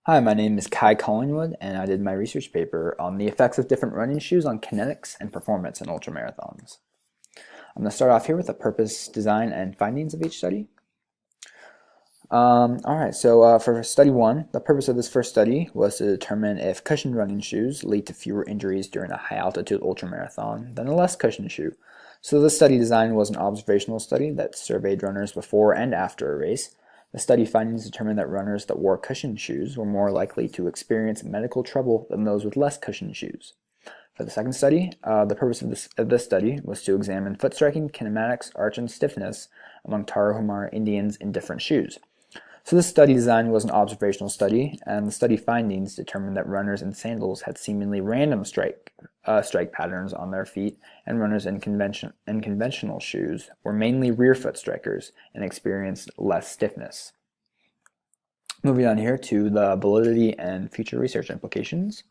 Hi, my name is Kai Collingwood, and I did my research paper on the effects of different running shoes on kinetics and performance in ultramarathons. I'm going to start off here with the purpose, design, and findings of each study. For study one, the purpose of this first study was to determine if cushioned running shoes lead to fewer injuries during a high-altitude ultramarathon than a less cushioned shoe. So the study design was an observational study that surveyed runners before and after a race. The study findings determined that runners that wore cushioned shoes were more likely to experience medical trouble than those with less cushioned shoes. For the second study, the purpose of this study was to examine foot striking, kinematics, arch, and stiffness among Tarahumara Indians in different shoes. So this study design was an observational study, and the study findings determined that runners in sandals had seemingly random strike patterns on their feet, and runners in conventional shoes were mainly rear foot strikers and experienced less stiffness. Moving on here to the validity and future research implications.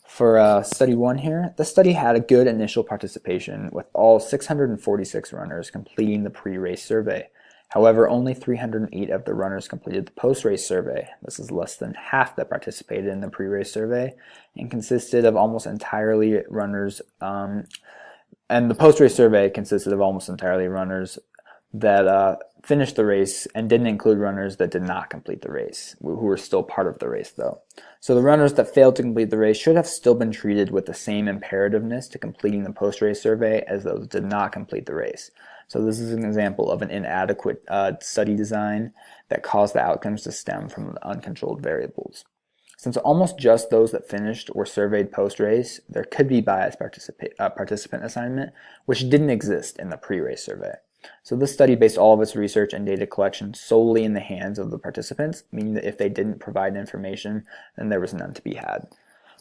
For study one here, the study had a good initial participation with all 646 runners completing the pre-race survey. However, only 308 of the runners completed the post-race survey. This is less than half that participated in the pre-race survey and consisted of almost entirely runners, and the post-race survey consisted of almost entirely runners that finished the race and didn't include runners that did not complete the race, who were still part of the race though. So the runners that failed to complete the race should have still been treated with the same imperativeness to completing the post-race survey as those that did not complete the race. So this is an example of an inadequate study design that caused the outcomes to stem from uncontrolled variables. Since almost just those that finished were surveyed post-race, there could be biased participant assignment, which didn't exist in the pre-race survey. So this study based all of its research and data collection solely in the hands of the participants, meaning that if they didn't provide information, then there was none to be had.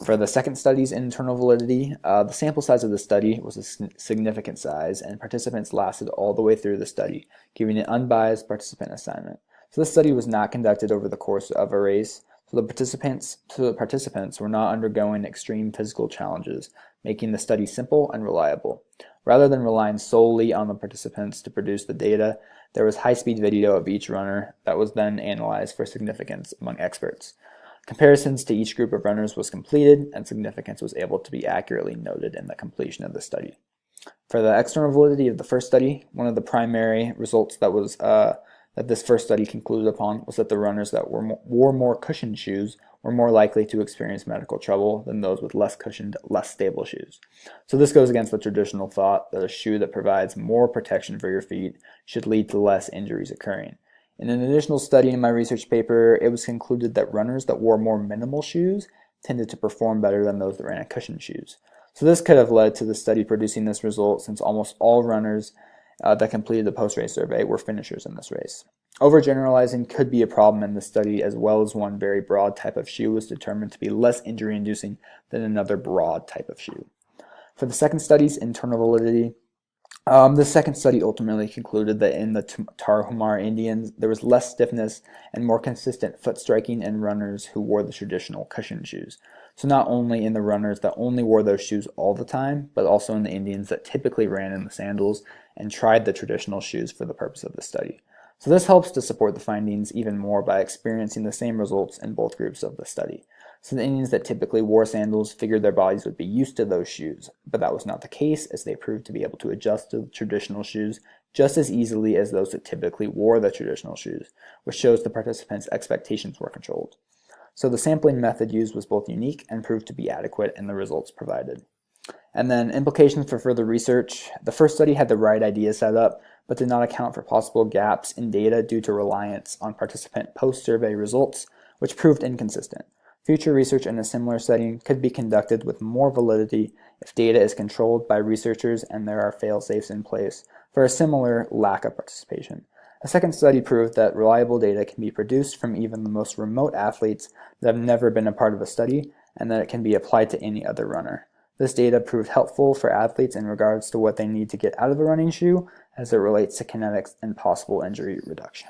For the second study's internal validity, the sample size of the study was a significant size, and participants lasted all the way through the study, giving an unbiased participant assignment. So this study was not conducted over the course of a race, so the participants were not undergoing extreme physical challenges, making the study simple and reliable. Rather than relying solely on the participants to produce the data, there was high-speed video of each runner that was then analyzed for significance among experts. Comparisons to each group of runners was completed, and significance was able to be accurately noted in the completion of the study. For the external validity of the first study, one of the primary results that this first study concluded upon was that the runners that wore more cushioned shoes were more likely to experience medical trouble than those with less cushioned, less stable shoes. So this goes against the traditional thought that a shoe that provides more protection for your feet should lead to less injuries occurring. In an additional study in my research paper, it was concluded that runners that wore more minimal shoes tended to perform better than those that ran in cushioned shoes. So this could have led to the study producing this result, since almost all runners that completed the post-race survey were finishers in this race. Overgeneralizing could be a problem in this study, as well as one very broad type of shoe was determined to be less injury-inducing than another broad type of shoe. For the second study's internal validity, the second study ultimately concluded that in the Tarahumara Indians, there was less stiffness and more consistent foot striking in runners who wore the traditional cushioned shoes. So not only in the runners that only wore those shoes all the time, but also in the Indians that typically ran in the sandals and tried the traditional shoes for the purpose of the study. So this helps to support the findings even more by experiencing the same results in both groups of the study. So the Indians that typically wore sandals figured their bodies would be used to those shoes, but that was not the case, as they proved to be able to adjust to the traditional shoes just as easily as those that typically wore the traditional shoes, which shows the participants' expectations were controlled. So the sampling method used was both unique and proved to be adequate in the results provided. And then implications for further research. The first study had the right idea set up, but did not account for possible gaps in data due to reliance on participant post-survey results, which proved inconsistent. Future research in a similar setting could be conducted with more validity if data is controlled by researchers and there are fail-safes in place for a similar lack of participation. A second study proved that reliable data can be produced from even the most remote athletes that have never been a part of a study, and that it can be applied to any other runner. This data proved helpful for athletes in regards to what they need to get out of a running shoe as it relates to kinetics and possible injury reduction.